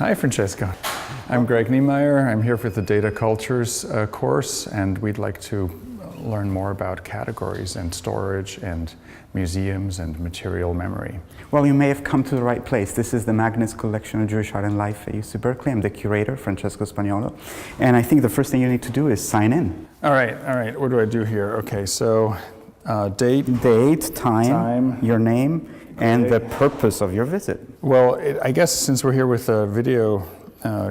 Hi, Francesca. I'm Greg Niemeyer. I'm here for the Data Cultures course, and we'd like to learn more about categories and storage and museums and material memory. Well, you may have come to the right place. This is the Magnus Collection of Jewish Art and Life at UC Berkeley. I'm the curator, Francesco Spagnolo. And I think the first thing you need to do is sign in. All right. What do I do here? Okay, so date, time, your name, and the purpose of your visit. Well, I guess since we're here with a video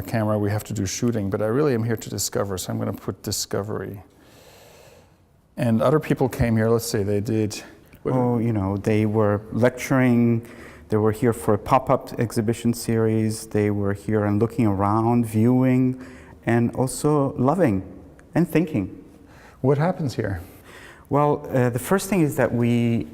camera, we have to do shooting, but I really am here to discover, so I'm going to put discovery. And other people came here, let's say they did. They were lecturing, they were here for a pop-up exhibition series, they were here and looking around, viewing, and also loving and thinking. What happens here? Well, the first thing is that we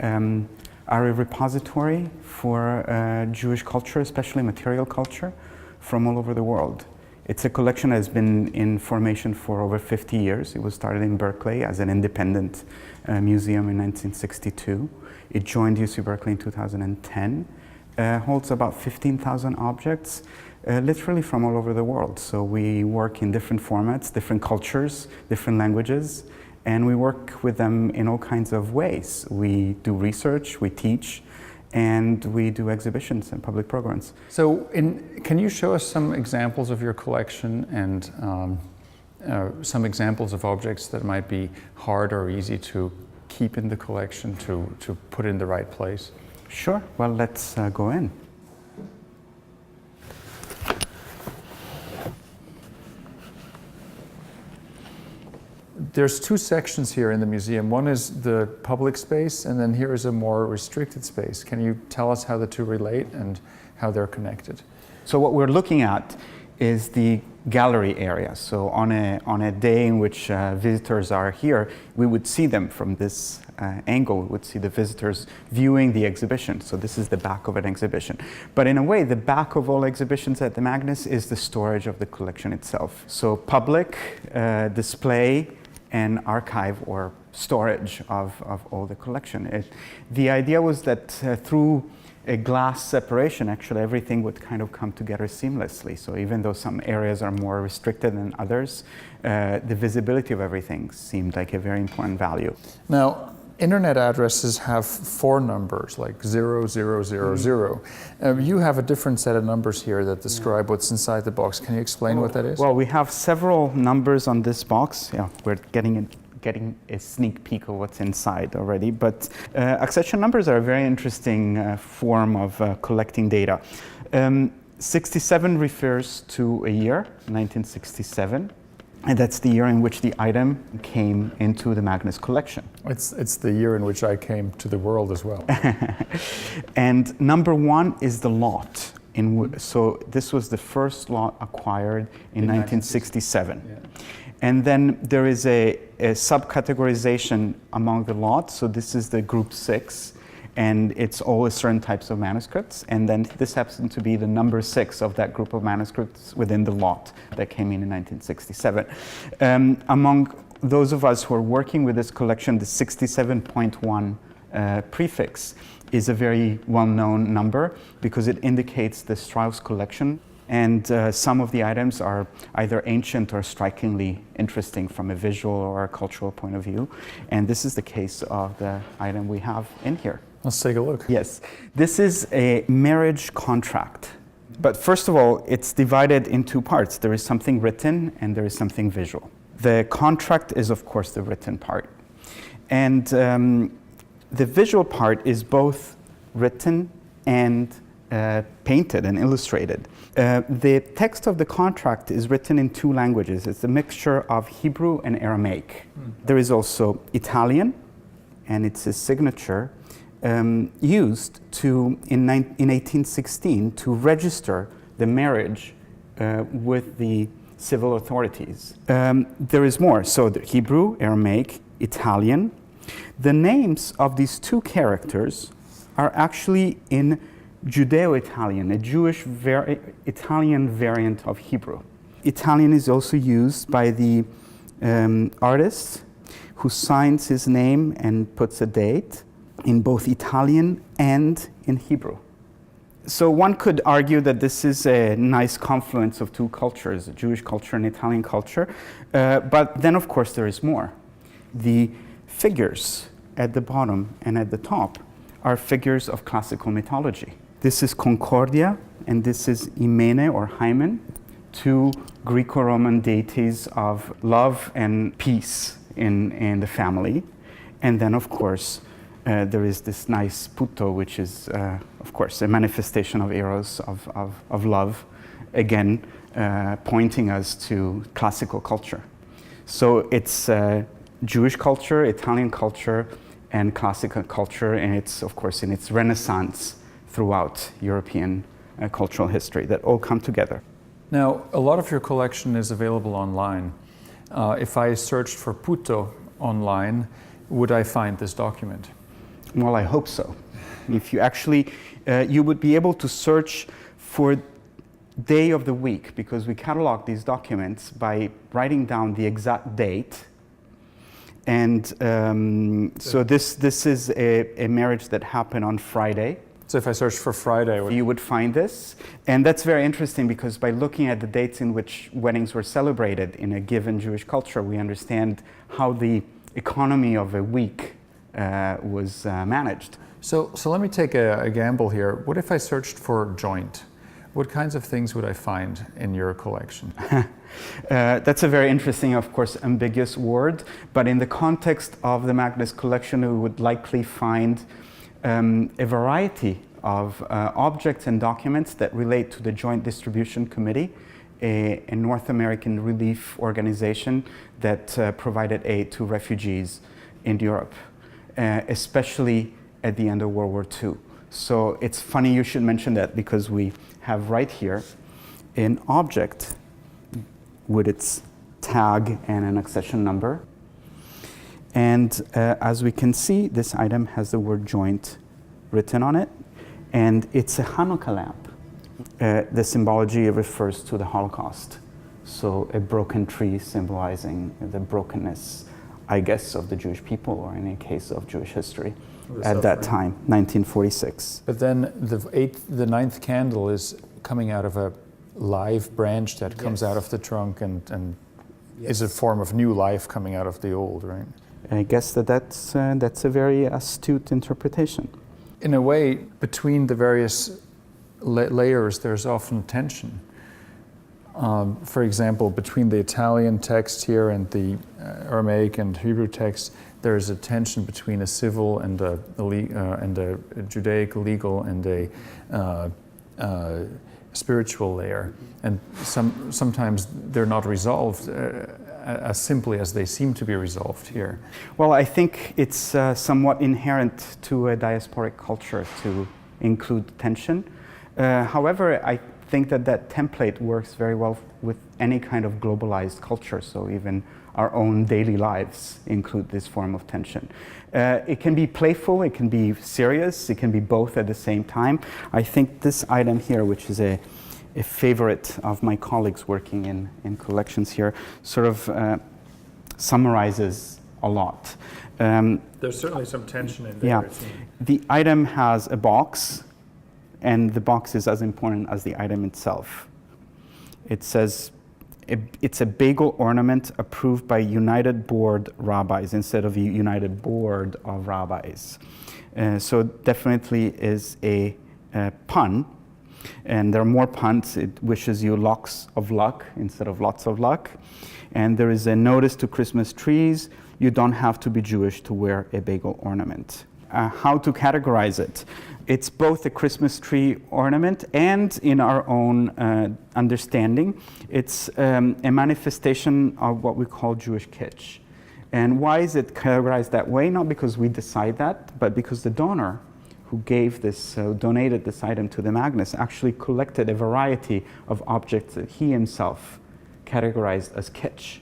are a repository for Jewish culture, especially material culture, from all over the world. It's a collection that has been in formation for over 50 years. It was started in Berkeley as an independent museum in 1962. It joined UC Berkeley in 2010. Holds about 15,000 objects, literally from all over the world. So we work in different formats, different cultures, different languages, and we work with them in all kinds of ways. We do research, we teach, and we do exhibitions and public programs. So can you show us some examples of your collection and some examples of objects that might be hard or easy to keep in the collection, to put in the right place? Sure. Well, let's go in. There's two sections here in the museum. One is the public space, and then here is a more restricted space. Can you tell us how the two relate and how they're connected? So what we're looking at is the gallery area. So on a day in which visitors are here, we would see them from this angle. We would see the visitors viewing the exhibition. So this is the back of an exhibition. But in a way, the back of all exhibitions at the Magnus is the storage of the collection itself. So public display and archive or storage of all the collection. The idea was that through a glass separation, actually everything would kind of come together seamlessly. So even though some areas are more restricted than others, the visibility of everything seemed like a very important value. Now, internet addresses have 4 numbers, like 0000. You have a different set of numbers here that describe what's inside the box. Can you explain what that is? Well, we have several numbers on this box. Yeah, we're getting a sneak peek of what's inside already. But accession numbers are a very interesting form of collecting data. 67 refers to a year, 1967. And that's the year in which the item came into the Magnus collection. It's the year in which I came to the world as well. And number 1 is the lot. So this was the first lot acquired in 1967. Yeah. And then there is a subcategorization among the lot. So this is the group 6. And it's all certain types of manuscripts. And then this happens to be the number 6 of that group of manuscripts within the lot that came in 1967. Among those of us who are working with this collection, the 67.1 prefix is a very well-known number because it indicates the Strauss collection. And some of the items are either ancient or strikingly interesting from a visual or a cultural point of view. And this is the case of the item we have in here. Let's take a look. Yes. This is a marriage contract. But first of all, it's divided in 2 parts. There is something written and there is something visual. The contract is, of course, the written part. And the visual part is both written and painted and illustrated. The text of the contract is written in 2 languages. It's a mixture of Hebrew and Aramaic. There is also Italian, and it's a signature used in 1816 to register the marriage with the civil authorities. There is more. So the Hebrew, Aramaic, Italian. The names of these 2 characters are actually in Judeo-Italian, a Jewish Italian variant of Hebrew. Italian is also used by the artist who signs his name and puts a date in both Italian and in Hebrew. So one could argue that this is a nice confluence of two cultures, Jewish culture and Italian culture. But then, of course, there is more. The figures at the bottom and at the top are figures of classical mythology. This is Concordia, and this is Imene or Hymen, two Greco-Roman deities of love and peace in the family. And then, of course, there is this nice Puto, which is, of course, a manifestation of eros, of love, again, pointing us to classical culture. So it's Jewish culture, Italian culture, and classical culture, and it's, of course, in its renaissance throughout European cultural history that all come together. Now, a lot of your collection is available online. If I searched for Puto online, would I find this document? Well, I hope so. If you actually, you would be able to search for day of the week, because we catalog these documents by writing down the exact date. And so this is a marriage that happened on Friday. So if I search for Friday, you would find this. And that's very interesting, because by looking at the dates in which weddings were celebrated in a given Jewish culture, we understand how the economy of a week was managed. So let me take a gamble here. What if I searched for joint? What kinds of things would I find in your collection? That's a very interesting, of course, ambiguous word, but in the context of the Magnus collection, we would likely find a variety of objects and documents that relate to the Joint Distribution Committee, a North American relief organization that provided aid to refugees in Europe, especially at the end of World War II. So it's funny you should mention that, because we have right here an object with its tag and an accession number. And as we can see, this item has the word joint written on it, and it's a Hanukkah lamp. The symbology refers to the Holocaust. So a broken tree symbolizing the brokenness, I guess, of the Jewish people, or in a case of Jewish history at that time, 1946. But then the ninth candle is coming out of a live branch that comes out of the trunk and is a form of new life coming out of the old, right? I guess that's a very astute interpretation. In a way, between the various layers, there's often tension. For example, between the Italian text here and the Aramaic and Hebrew text, there is a tension between a civil and a Judaic legal and a spiritual layer, and sometimes they're not resolved as simply as they seem to be resolved here. Well, I think it's somewhat inherent to a diasporic culture to include tension. However, I think that template works very well with any kind of globalized culture, so even our own daily lives include this form of tension. It can be playful, it can be serious, it can be both at the same time. I think this item here, which is a favorite of my colleagues working in collections here, sort of summarizes a lot. There's certainly some tension in there. Yeah. The item has a box, and the box is as important as the item itself. It says it's a bagel ornament approved by United Board Rabbis instead of a United Board of Rabbis. So definitely is a pun, and there are more puns. It wishes you locks of luck instead of lots of luck. And there is a notice to Christmas trees: you don't have to be Jewish to wear a bagel ornament. How to categorize it? It's both a Christmas tree ornament and, in our own understanding, it's a manifestation of what we call Jewish kitsch. And why is it categorized that way? Not because we decide that, but because the donor who gave this, donated this item to the Magnus, actually collected a variety of objects that he himself categorized as kitsch.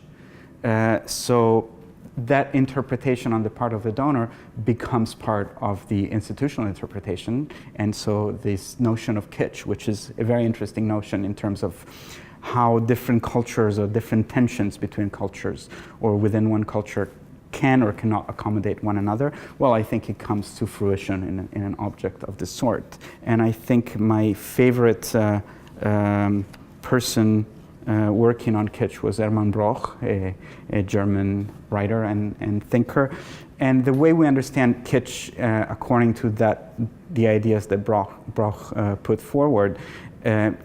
So that interpretation on the part of the donor becomes part of the institutional interpretation. And so this notion of kitsch, which is a very interesting notion in terms of how different cultures or different tensions between cultures or within one culture can or cannot accommodate one another, well, I think it comes to fruition in an object of this sort. And I think my favorite person working on kitsch was Hermann Broch, a German writer and thinker. And the way we understand kitsch, according to the ideas that Broch put forward,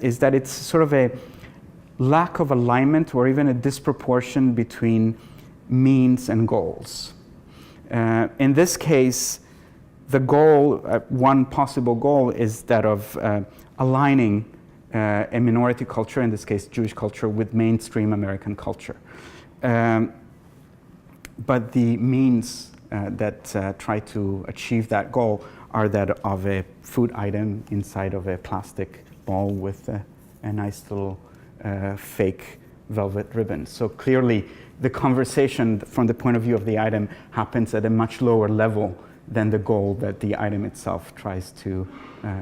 is that it's sort of a lack of alignment or even a disproportion between means and goals. In this case, the goal, one possible goal, is that of aligning a minority culture, in this case Jewish culture, with mainstream American culture. But the means that try to achieve that goal are that of a food item inside of a plastic ball with a nice little fake velvet ribbon. So clearly the conversation from the point of view of the item happens at a much lower level than the goal that the item itself tries to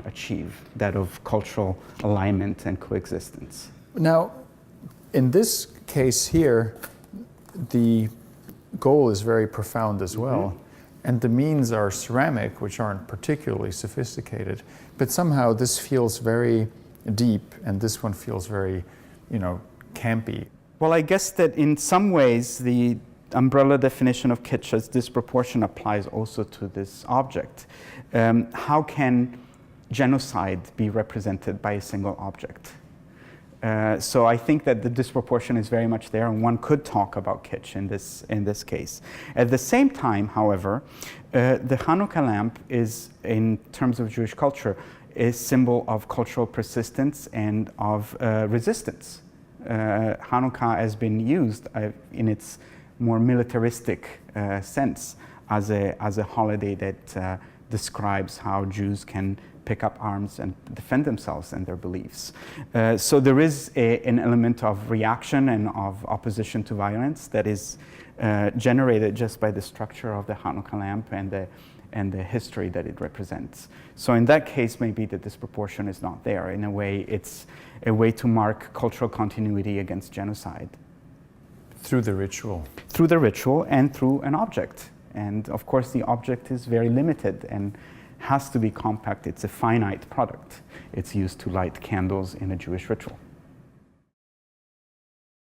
achieve, that of cultural alignment and coexistence. Now, in this case here, the goal is very profound as well. And the means are ceramic, which aren't particularly sophisticated. But somehow this feels very deep, and this one feels very, campy. Well, I guess that in some ways the umbrella definition of kitsch as disproportion applies also to this object. How can genocide be represented by a single object? So I think that the disproportion is very much there, and one could talk about kitsch in this case. At the same time, however, the Hanukkah lamp is, in terms of Jewish culture, a symbol of cultural persistence and of resistance. Hanukkah has been used in its more militaristic sense as a holiday that describes how Jews can pick up arms and defend themselves and their beliefs. So there is an element of reaction and of opposition to violence that is generated just by the structure of the Hanukkah lamp and the history that it represents. So in that case, maybe the disproportion is not there. In a way, it's a way to mark cultural continuity against genocide. Through the ritual. Through the ritual and through an object. And of course, the object is very limited and has to be compact. It's a finite product. It's used to light candles in a Jewish ritual.